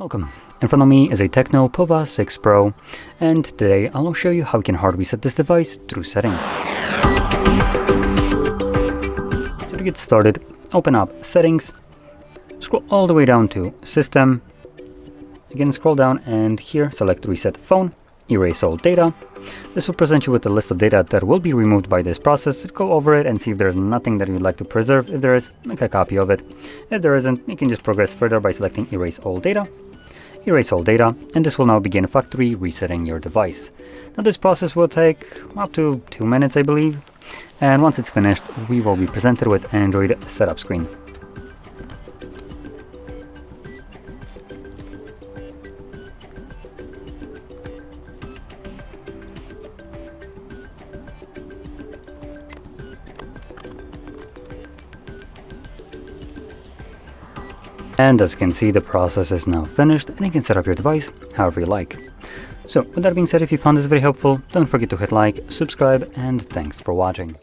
Welcome. In front of me is a TECNO Pova 6 Pro, and today I'll show you how you can hard reset this device through settings. So to get started, open up Settings, scroll all the way down to System, again scroll down and here select Reset Phone, erase all data. This will present you with a list of data that will be removed by this process. Go over it and see if there's nothing that you'd like to preserve. If there is, make a copy of it. If there isn't, you can just progress further by selecting Erase All Data. Erase all data, and this will now begin factory resetting your device. Now this process will take up to 2 minutes, I believe, and once it's finished, we will be presented with Android setup screen. And as you can see, the process is now finished and you can set up your device however you like. So with that being said, if you found this very helpful, don't forget to hit like, subscribe, and thanks for watching.